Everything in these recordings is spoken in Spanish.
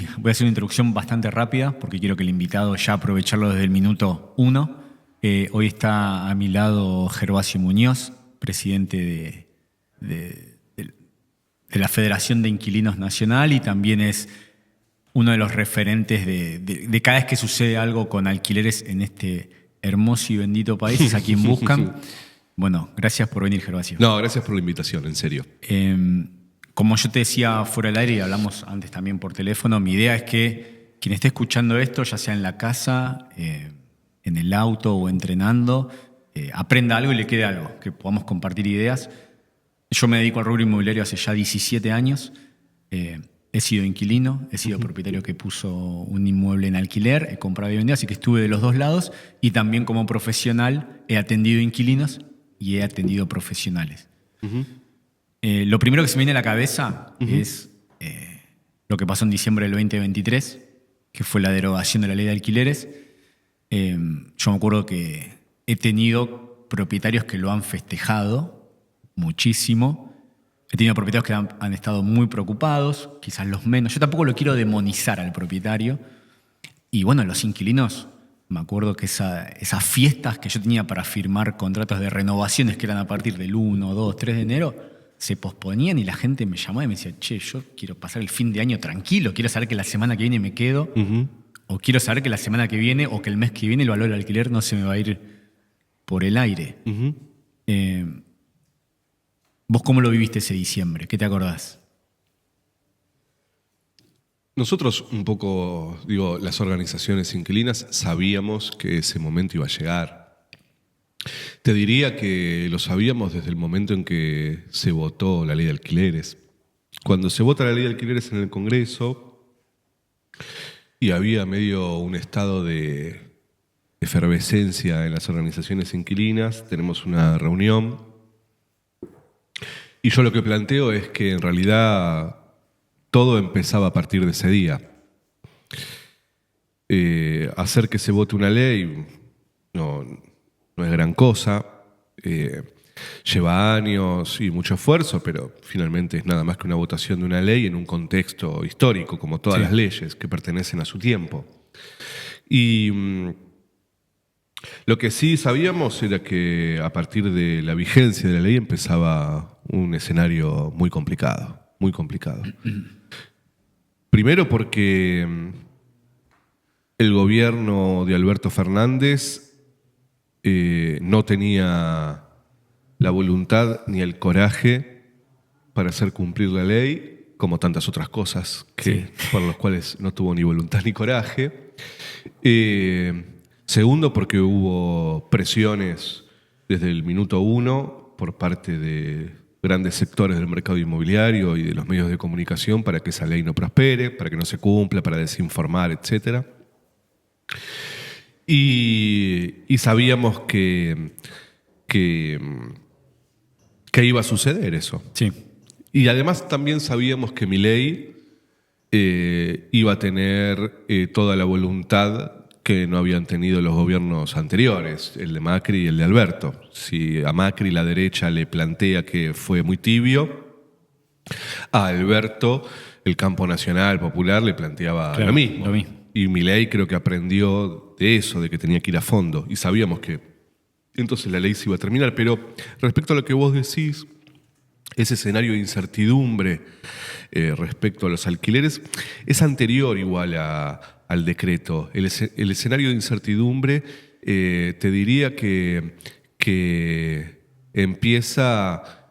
Sí, voy a hacer una introducción bastante rápida porque quiero que el invitado ya aprovecharlo desde el minuto 1. Hoy está a mi lado Gervasio Muñoz, presidente de la Federación de Inquilinos Nacional, y también es uno de los referentes de cada vez que sucede algo con alquileres en este hermoso y bendito país, es a quien buscan. Bueno, gracias por venir, Gervasio. No, gracias por la invitación, en serio. Como yo te decía fuera del aire y hablamos antes también por teléfono, mi idea es que quien esté escuchando esto, ya sea en la casa, en el auto o entrenando, aprenda algo y le quede algo, que podamos compartir ideas. Yo me dedico al rubro inmobiliario hace ya 17 años. He sido inquilino, he sido propietario que puso un inmueble en alquiler, he comprado y vendido, así que estuve de los dos lados, y también como profesional he atendido inquilinos y he atendido profesionales. Lo primero que se me viene a la cabeza es lo que pasó en diciembre del 2023, que fue la derogación de la ley de alquileres. Yo me acuerdo que he tenido propietarios que lo han festejado muchísimo. He tenido propietarios que han estado muy preocupados, quizás los menos. Yo tampoco lo quiero demonizar al propietario. Y bueno, los inquilinos, me acuerdo que esas fiestas que yo tenía para firmar contratos de renovaciones que eran a partir del 1, 2, 3 de enero, se posponían y la gente me llamaba y me decía, che, yo quiero pasar el fin de año tranquilo, quiero saber que la semana que viene me quedo, o quiero saber que la semana que viene o que el mes que viene el valor del alquiler no se me va a ir por el aire. ¿Vos cómo lo viviste ese diciembre? ¿Qué te acordás? Nosotros un poco, las organizaciones inquilinas sabíamos que ese momento iba a llegar. Te diría que lo sabíamos desde el momento en que se votó la ley de alquileres. Cuando se vota la ley de alquileres en el Congreso y había medio un estado de efervescencia en las organizaciones inquilinas, tenemos una reunión y yo lo que planteo es que en realidad todo empezaba a partir de ese día. Hacer que se vote una ley no es gran cosa, lleva años y mucho esfuerzo, pero finalmente es nada más que una votación de una ley en un contexto histórico, como todas las leyes que pertenecen a su tiempo. Y lo que sí sabíamos era que a partir de la vigencia de la ley empezaba un escenario muy complicado, muy complicado. Primero porque el gobierno de Alberto Fernández no tenía la voluntad ni el coraje para hacer cumplir la ley, como tantas otras cosas por las cuales no tuvo ni voluntad ni coraje. Segundo, porque hubo presiones desde el minuto 1 por parte de grandes sectores del mercado inmobiliario y de los medios de comunicación para que esa ley no prospere, para que no se cumpla, para desinformar, etcétera. Y sabíamos que iba a suceder eso. Sí. Y además también sabíamos que Milei iba a tener toda la voluntad que no habían tenido los gobiernos anteriores, el de Macri y el de Alberto. Si a Macri la derecha le plantea que fue muy tibio, a Alberto el campo nacional popular le planteaba lo mismo. Y Milei creo que aprendió de eso, de que tenía que ir a fondo. Y sabíamos que entonces la ley se iba a terminar. Pero respecto a lo que vos decís, ese escenario de incertidumbre respecto a los alquileres es anterior igual al decreto. El escenario de incertidumbre te diría que empieza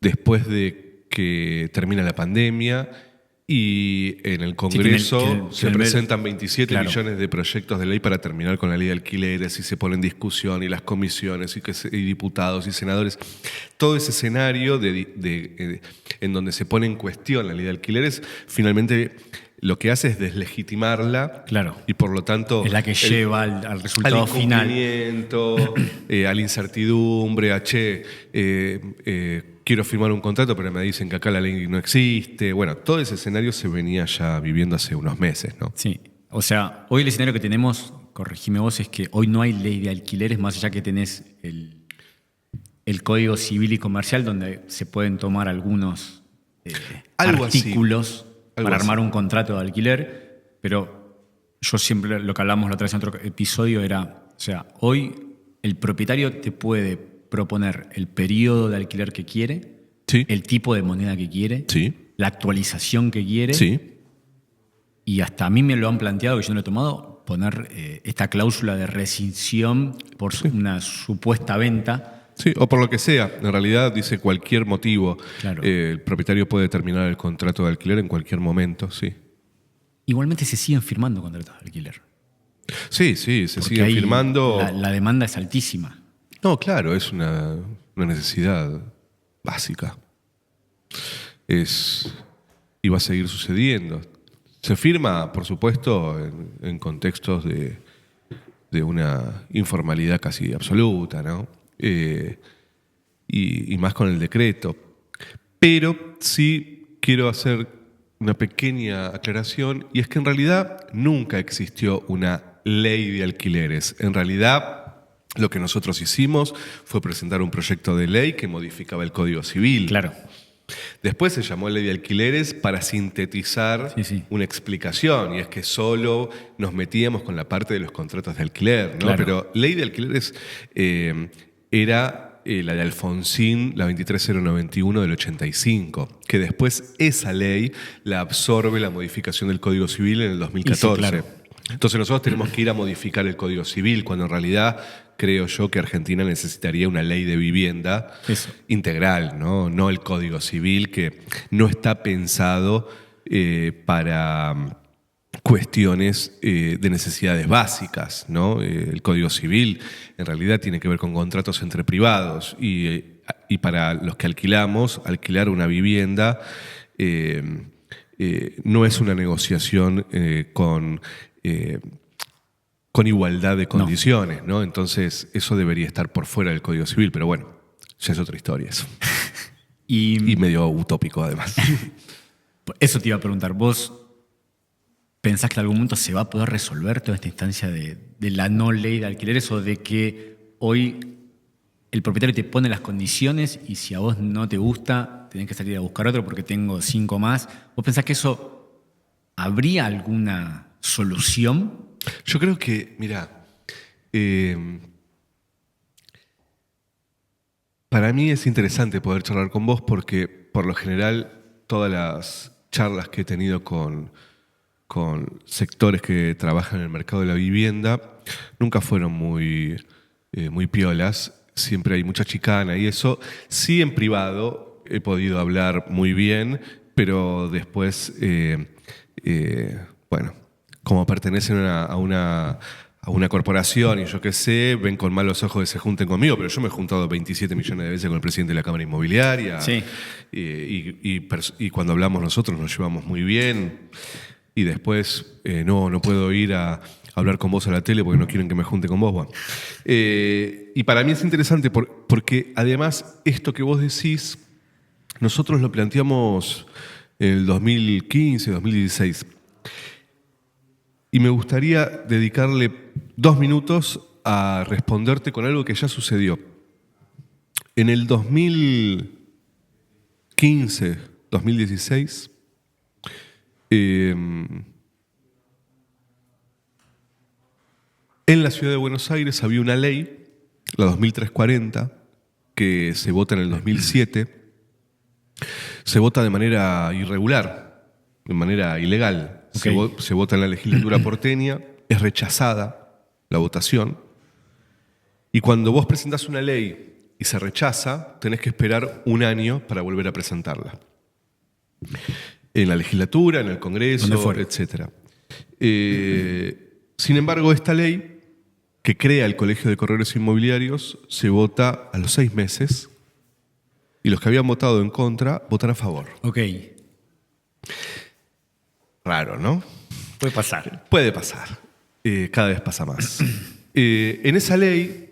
después de que termina la pandemia. Y en el Congreso se presentan 27 millones de proyectos de ley para terminar con la ley de alquileres y se pone en discusión y las comisiones y diputados y senadores. Todo ese escenario en donde se pone en cuestión la ley de alquileres, finalmente lo que hace es deslegitimarla y por lo tanto es la que lleva al resultado final. A la incertidumbre, quiero firmar un contrato, pero me dicen que acá la ley no existe. Bueno, todo ese escenario se venía ya viviendo hace unos meses, ¿no? Sí. O sea, hoy el escenario que tenemos, corregime vos, es que hoy no hay ley de alquileres, más allá que tenés el Código Civil y Comercial, donde se pueden tomar algunos artículos para armar un contrato de alquiler, pero yo siempre, lo que hablamos la otra vez en otro episodio era, o sea, hoy el propietario te puede proponer el periodo de alquiler que quiere, Sí. el tipo de moneda que quiere, Sí. la actualización que quiere, Sí. y hasta a mí me lo han planteado, que yo no lo he tomado, poner esta cláusula de rescisión por una supuesta venta. Sí, o por lo que sea. En realidad dice cualquier motivo. Claro. El propietario puede terminar el contrato de alquiler en cualquier momento, sí. Igualmente se siguen firmando contratos de alquiler. Sí, se Porque siguen ahí firmando. la demanda es altísima. No, claro, es una necesidad básica. Y va a seguir sucediendo. Se firma, por supuesto, en contextos de una informalidad casi absoluta, ¿no? Y más con el decreto. Pero sí quiero hacer una pequeña aclaración, y es que en realidad nunca existió una ley de alquileres. En realidad, lo que nosotros hicimos fue presentar un proyecto de ley que modificaba el Código Civil. Claro. Después se llamó Ley de Alquileres para sintetizar Sí. una explicación, y es que solo nos metíamos con la parte de los contratos de alquiler, ¿no? Claro. Pero Ley de Alquileres era la de Alfonsín, la 23091 del 85, que después esa ley la absorbe la modificación del Código Civil en el 2014. Sí, claro. Entonces nosotros tenemos que ir a modificar el Código Civil, cuando en realidad creo yo que Argentina necesitaría una ley de vivienda Eso. integral, ¿no? El Código Civil, que no está pensado para cuestiones de necesidades básicas, ¿no? El Código Civil en realidad tiene que ver con contratos entre privados, y para los que alquilamos, alquilar una vivienda no es una negociación con igualdad de condiciones, ¿no? Entonces eso debería estar por fuera del Código Civil, pero bueno, ya es otra historia eso. Y medio utópico además. Eso te iba a preguntar. ¿Vos pensás que en algún momento se va a poder resolver toda esta instancia de la no ley de alquileres, o de que hoy el propietario te pone las condiciones y si a vos no te gusta tenés que salir a buscar otro porque tengo 5 más? ¿Vos pensás que eso habría alguna solución? Yo creo que, mira, para mí es interesante poder charlar con vos, porque por lo general todas las charlas que he tenido con sectores que trabajan en el mercado de la vivienda nunca fueron muy piolas. Siempre hay mucha chicana y eso. Sí, en privado he podido hablar muy bien, pero después, bueno, como pertenecen a una corporación y yo qué sé, ven con malos ojos que se junten conmigo, pero yo me he juntado 27 millones de veces con el presidente de la Cámara Inmobiliaria. Sí. Y cuando hablamos nosotros nos llevamos muy bien. Y después no puedo ir a hablar con vos a la tele porque no quieren que me junte con vos. Bueno. Y para mí es interesante porque además esto que vos decís, nosotros lo planteamos en el 2015, 2016. Y me gustaría dedicarle 2 minutos a responderte con algo que ya sucedió. En el 2015, 2016, en la ciudad de Buenos Aires había una ley, la 2340, que se vota en el 2007. Se vota de manera irregular, de manera ilegal. Okay. Se vota en la legislatura porteña, es rechazada la votación. Y cuando vos presentás una ley y se rechaza, tenés que esperar 1 año para volver a presentarla. En la legislatura, en el Congreso, etc. Sin embargo, esta ley que crea el Colegio de Corredores Inmobiliarios se vota a los 6 meses, y los que habían votado en contra votan a favor. Ok. Raro, ¿no? Puede pasar. Puede pasar. Cada vez pasa más. En esa ley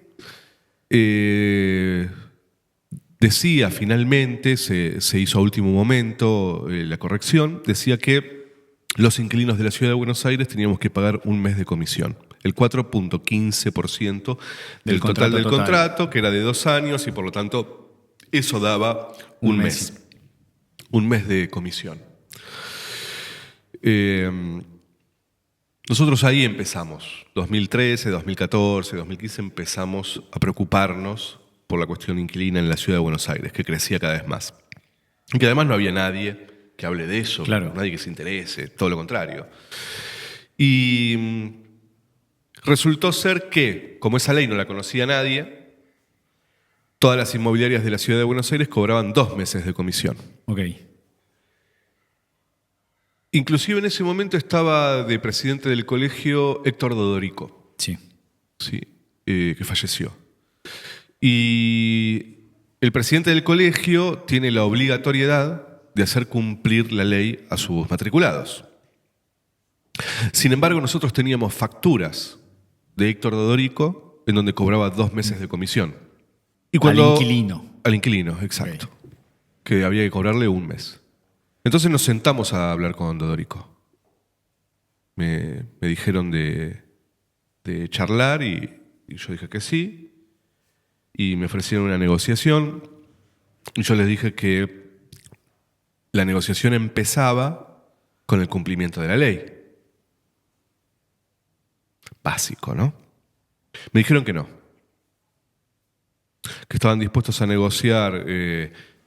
decía finalmente, se hizo a último momento la corrección, decía que los inquilinos de la Ciudad de Buenos Aires teníamos que pagar 1 mes de comisión. El 4.15% del total del contrato, que era de 2 años, y por lo tanto eso daba un mes. 1 mes de comisión. Nosotros ahí empezamos, 2013, 2014, 2015 empezamos a preocuparnos por la cuestión inquilina en la ciudad de Buenos Aires, que crecía cada vez más. Y que además no había nadie que hable de eso, claro, nadie que se interese, todo lo contrario. Y resultó ser que, como esa ley no la conocía nadie, todas las inmobiliarias de la ciudad de Buenos Aires cobraban 2 meses de comisión. Ok. Inclusive en ese momento estaba de presidente del colegio Héctor Dodorico. Sí. Sí, que falleció. Y el presidente del colegio tiene la obligatoriedad de hacer cumplir la ley a sus matriculados. Sin embargo, nosotros teníamos facturas de Héctor Dodorico en donde cobraba 2 meses de comisión. Y Al inquilino. Al inquilino, exacto. Okay. Que había que cobrarle 1 mes. Entonces nos sentamos a hablar con Dodorico. Me dijeron de charlar y yo dije que sí. Y me ofrecieron una negociación. Y yo les dije que la negociación empezaba con el cumplimiento de la ley. Básico, ¿no? Me dijeron que no. Que estaban dispuestos a negociar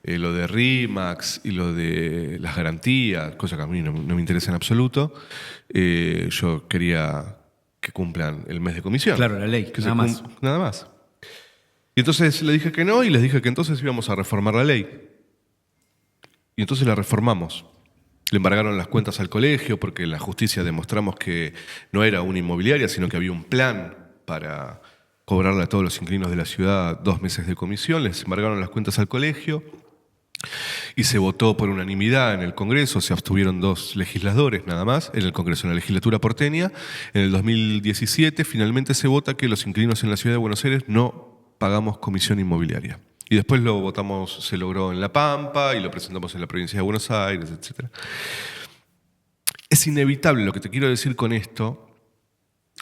lo de RIMAX y lo de las garantías, cosa que a mí no me interesa en absoluto. Yo quería que cumplan el mes de comisión. Claro, la ley, que nada más. Nada más. Y entonces le dije que no y les dije que entonces íbamos a reformar la ley. Y entonces la reformamos. Le embargaron las cuentas al colegio porque en la justicia demostramos que no era una inmobiliaria, sino que había un plan para cobrarle a todos los inquilinos de la ciudad 2 meses de comisión. Les embargaron las cuentas al colegio y se votó por unanimidad en el Congreso. Se abstuvieron 2 legisladores nada más en el Congreso, en la legislatura porteña. En el 2017 finalmente se vota que los inquilinos en la ciudad de Buenos Aires no pagamos comisión inmobiliaria. Y después lo votamos, se logró en La Pampa y lo presentamos en la provincia de Buenos Aires, etc. Es inevitable, lo que te quiero decir con esto,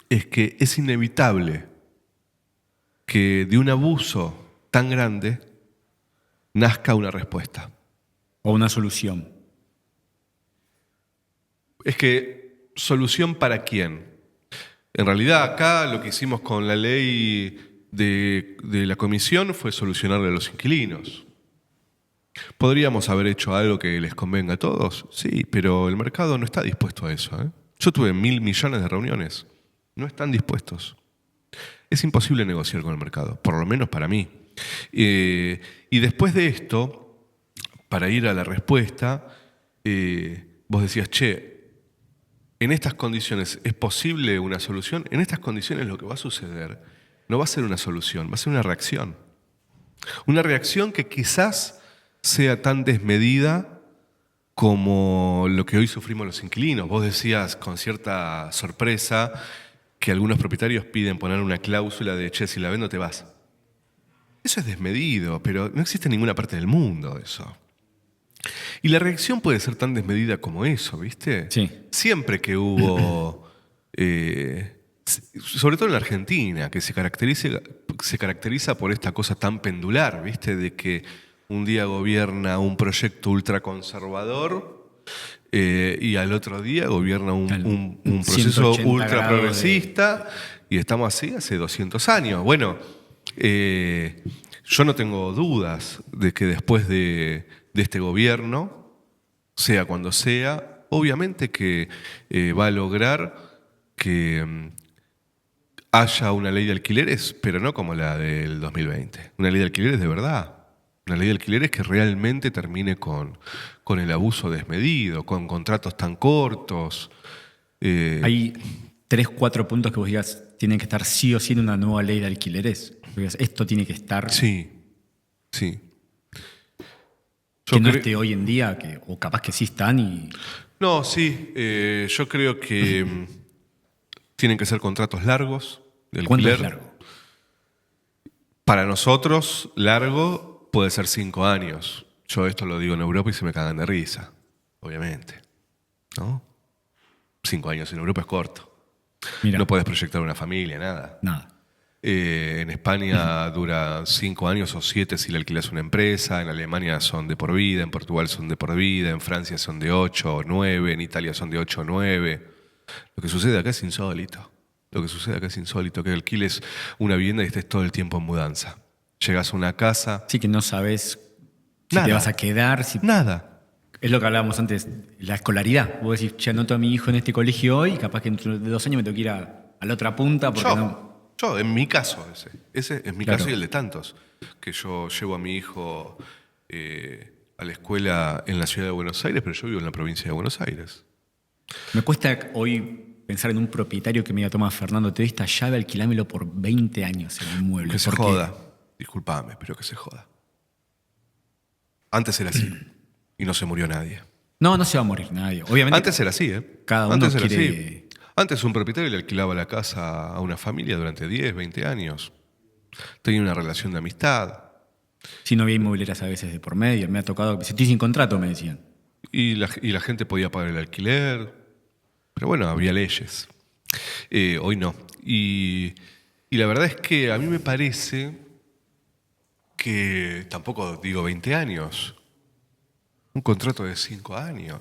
es que es inevitable que de un abuso tan grande nazca una respuesta. O una solución. Es que, ¿solución para quién? En realidad acá lo que hicimos con la ley de la comisión fue solucionarle a los inquilinos. ¿Podríamos haber hecho algo que les convenga a todos? Sí, pero el mercado no está dispuesto a eso, ¿eh? Yo tuve 1.000 millones de reuniones. No están dispuestos. Es imposible negociar con el mercado, por lo menos para mí. Y después de esto, para ir a la respuesta, vos decías, che, ¿en estas condiciones es posible una solución? En estas condiciones lo que va a suceder no va a ser una solución, va a ser una reacción. Una reacción que quizás sea tan desmedida como lo que hoy sufrimos los inquilinos. Vos decías con cierta sorpresa que algunos propietarios piden poner una cláusula de, che, si la vendo te vas. Eso es desmedido, pero no existe en ninguna parte del mundo eso. Y la reacción puede ser tan desmedida como eso, ¿viste? Sí. Siempre que hubo, sobre todo en la Argentina, que se caracteriza por esta cosa tan pendular, ¿viste? De que un día gobierna un proyecto ultraconservador y al otro día gobierna un proceso ultraprogresista y estamos así hace 200 años. Bueno, yo no tengo dudas de que después de este gobierno, sea cuando sea, obviamente que va a lograr que haya una ley de alquileres, pero no como la del 2020. Una ley de alquileres de verdad. Una ley de alquileres que realmente termine con el abuso desmedido, con contratos tan cortos. Hay 3, 4 puntos que vos digas tienen que estar sí o sí en una nueva ley de alquileres. Digas, esto tiene que estar. Sí, sí. Que no esté hoy en día, o capaz que sí están y... No, sí. Yo creo que tienen que ser contratos largos de alquiler. ¿Cuánto es largo? Para nosotros, largo puede ser 5 años. Yo esto lo digo en Europa y se me cagan de risa, obviamente. ¿No? 5 años en Europa es corto. Mirá. No puedes proyectar una familia, nada. Nada. En España dura 5 años o 7 si le alquilas una empresa, en Alemania son de por vida, en Portugal son de por vida, en Francia son de 8 o 9, en Italia son de 8 o 9. Lo que sucede acá es insólito. Lo que sucede acá es insólito, que alquiles una vivienda y estés todo el tiempo en mudanza. Llegas a una casa... Sí, que no sabes si Nada. te vas a quedar, si... Nada. Es lo que hablábamos antes, la escolaridad. Vos decís, che, anoto a mi hijo en este colegio hoy, y capaz que dentro de 2 años me tengo que ir a la otra punta porque no... Yo, en mi caso, ese es mi Claro. caso y el de tantos, que yo llevo a mi hijo a la escuela en la ciudad de Buenos Aires, pero yo vivo en la provincia de Buenos Aires. Me cuesta hoy pensar en un propietario que me diga, toma, Fernando, te doy esta llave, alquilámelo por 20 años el inmueble. Que se porque- joda. Disculpame, pero que se joda. Antes era así y no se murió nadie. No, no se va a morir nadie. Obviamente, Antes era así, ¿eh? cada uno Antes era quiere- así. Antes un propietario le alquilaba la casa a una familia durante 10, 20 años. Tenía una relación de amistad. si no había inmobiliarias a veces de por medio, me ha tocado, si estoy sin contrato, me decían. Y la gente podía pagar el alquiler. Pero bueno, había leyes. Hoy no. Y la verdad es que a mí me parece que tampoco digo 20 años. Un contrato de 5 años.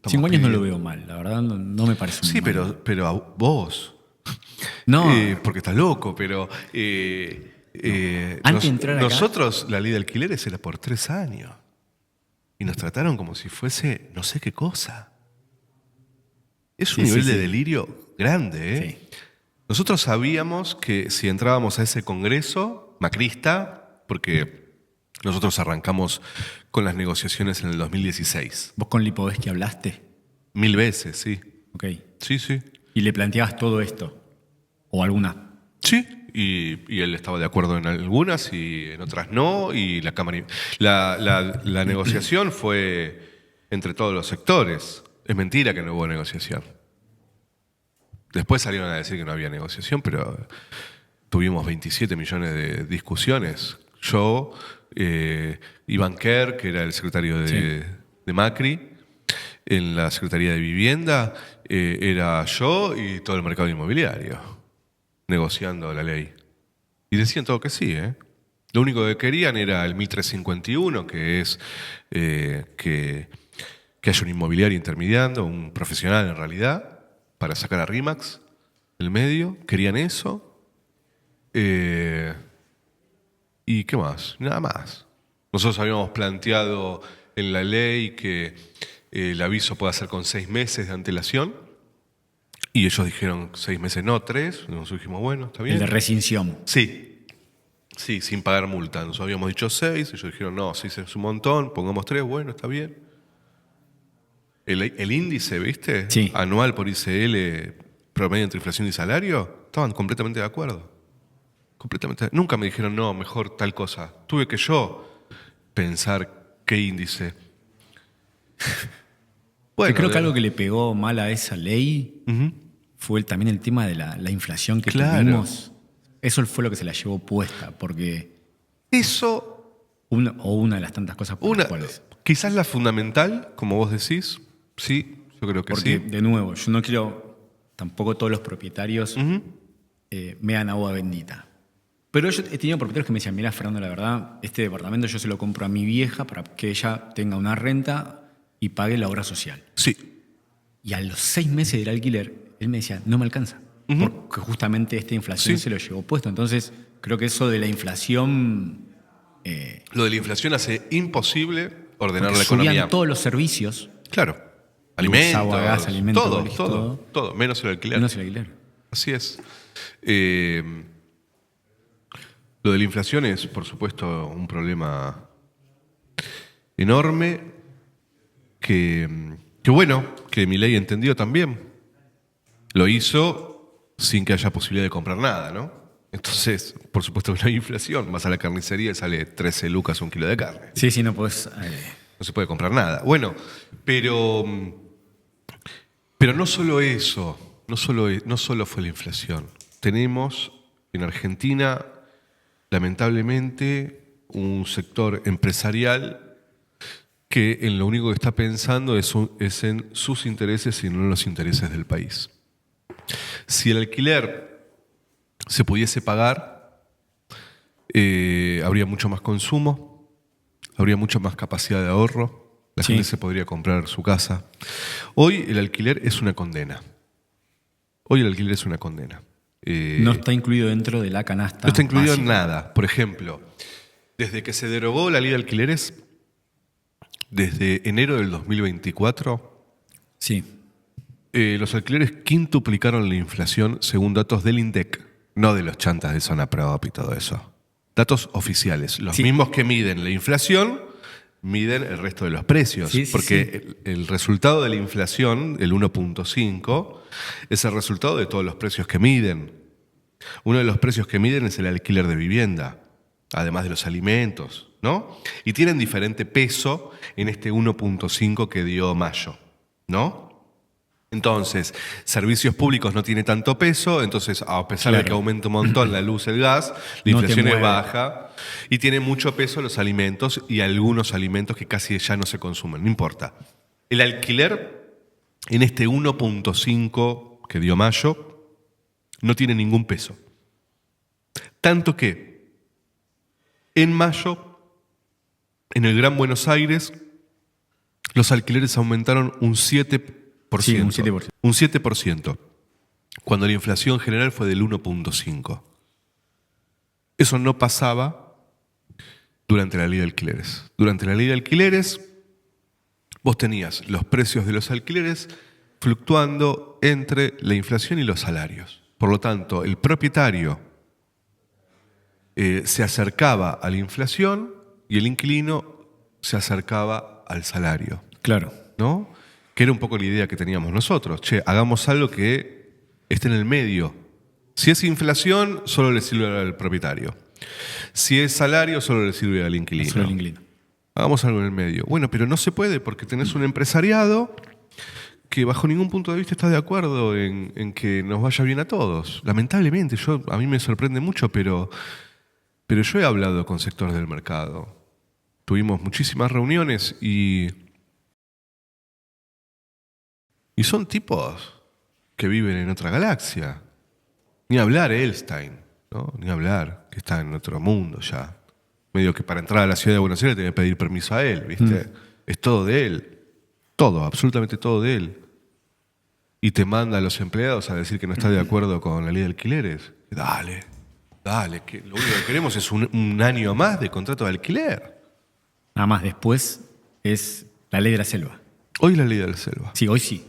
5 años no lo pidiendo- veo mal, la verdad no me parece Sí, muy mal. pero a vos. No, Porque estás loco, pero... Antes de entrar acá- nosotros la ley de alquileres era por 3 años. Y nos trataron como si fuese no sé qué cosa. Es un Sí, nivel sí, de sí. delirio grande, ¿eh? Sí. Nosotros sabíamos que si entrábamos a ese congreso macrista, porque nosotros arrancamos con las negociaciones en el 2016. Vos con Lipovetsky hablaste, 1000 veces, sí. ok, Sí, sí. y le planteabas todo esto, o alguna. Sí, y él estaba de acuerdo en algunas y en otras no, y la Cámara... La negociación fue entre todos los sectores. Es mentira que no hubo negociación. Después salieron a decir que no había negociación, pero tuvimos 27 millones de discusiones. Yo, Iván Kerr, que era el secretario de Macri, en la Secretaría de Vivienda, era yo y todo el mercado inmobiliario, negociando la ley. Y decían todo que sí, ¿eh? Lo único que querían era el 1351, que es que haya un inmobiliario intermediando, un profesional en realidad, para sacar a RIMAX del medio. Querían eso. ¿Y qué más? Nada más. Nosotros habíamos planteado en la ley que el aviso pueda ser con 6 meses de antelación. Y ellos dijeron 6 meses, no, 3. Nosotros dijimos, bueno, está bien. El de rescisión. Sí, sí, sin pagar multa. Nosotros habíamos dicho 6, ellos dijeron, no, 6 es un montón, pongamos 3, bueno, está bien. El índice, ¿viste? Sí. Anual por ICL, promedio entre inflación y salario, estaban completamente de acuerdo. Completamente. Nunca me dijeron, no, mejor tal cosa. Tuve que yo pensar qué índice. Yo creo que algo que le pegó mal a esa ley fue también el tema de la inflación que Claro. tuvimos. Eso fue lo que se la llevó puesta, porque Eso, una de las tantas cosas por las cuales. quizás la fundamental, como vos decís, sí, yo creo que Porque, sí. de nuevo, yo no quiero tampoco todos los propietarios me dan agua bendita. Pero yo he tenido propietarios que me decían, mira, Fernando, la verdad, este departamento yo se lo compro a mi vieja para que ella tenga una renta y pague la obra social. Sí, Y a los 6 meses del alquiler, él me decía, no me alcanza. Porque justamente esta inflación Sí. se lo llevó puesto. Entonces, creo que eso de la inflación... lo de la inflación hace imposible ordenar porque la subían economía. todos los servicios, Claro. Alimentos, agua, gas, alimentos, todo, colegio, todo, menos el alquiler. menos el alquiler. Así es. Lo de la inflación es, por supuesto, un problema enorme que bueno, que Milei entendió también. Lo hizo sin que haya posibilidad de comprar nada, ¿no? Entonces, por supuesto que no hay inflación. Vas a la carnicería y sale 13 lucas un kilo de carne. Sí, sí, no puedes... No se puede comprar nada. Bueno, pero no solo eso, no solo fue la inflación. Tenemos en Argentina, lamentablemente, un sector empresarial que en lo único que está pensando es en sus intereses y no en los intereses del país. Si el alquiler se pudiese pagar, habría mucho más consumo, habría mucha más capacidad de ahorro, la Sí. gente se podría comprar su casa. Hoy el alquiler es una condena. Hoy el alquiler es una condena. No está incluido dentro de la canasta. No está incluido en básica. nada. Por ejemplo, desde que se derogó la ley de alquileres, desde enero del 2024, Sí. los alquileres quintuplicaron la inflación según datos del INDEC, no de los chantas de zona prop y todo eso. Datos oficiales. Los Sí. mismos que miden la inflación, miden el resto de los precios. Sí, sí, porque el resultado de la inflación, el 1.5, es el resultado de todos los precios que miden. Uno de los precios que miden es el alquiler de vivienda, además de los alimentos, ¿no? Y tienen diferente peso en este 1.5 que dio mayo, ¿no? Entonces, servicios públicos no tiene tanto peso, entonces a pesar de Claro. que aumenta un montón la luz, el gas, la No te inflación es mueve. baja y tiene mucho peso los alimentos y algunos alimentos que casi ya no se consumen, no importa. El alquiler en este 1.5 que dio mayo no tiene ningún peso. Tanto que en mayo, en el Gran Buenos Aires, los alquileres aumentaron un 7%. Sí, un 7%. Un 7%, cuando la inflación general fue del 1.5%. Eso no pasaba durante la ley de alquileres. Durante la ley de alquileres, vos tenías los precios de los alquileres fluctuando entre la inflación y los salarios. Por lo tanto, el propietario se acercaba a la inflación y el inquilino se acercaba al salario, Claro. ¿no? Que era un poco la idea que teníamos nosotros. Che, hagamos algo que esté en el medio. Si es inflación, solo le sirve al propietario. Si es salario, solo le sirve al inquilino. Solo el inquilino. Hagamos algo en el medio. Bueno, pero no se puede porque tenés un empresariado que bajo ningún punto de vista está de acuerdo en que nos vaya bien a todos. Lamentablemente, a mí me sorprende mucho, pero yo he hablado con sectores del mercado. Tuvimos muchísimas reuniones y son tipos que viven en otra galaxia. Ni hablar Elstein, ¿no? Ni hablar, que está en otro mundo ya. Medio que para entrar a la ciudad de Buenos Aires tiene que pedir permiso a él, ¿viste? Es todo de él. Todo, absolutamente todo de él. Y te manda a los empleados a decir que no está de acuerdo con la ley de alquileres. Dale, que lo único que queremos es un año más de contrato de alquiler. Nada más después es la ley de la selva. Hoy la ley de la selva. Sí, hoy sí.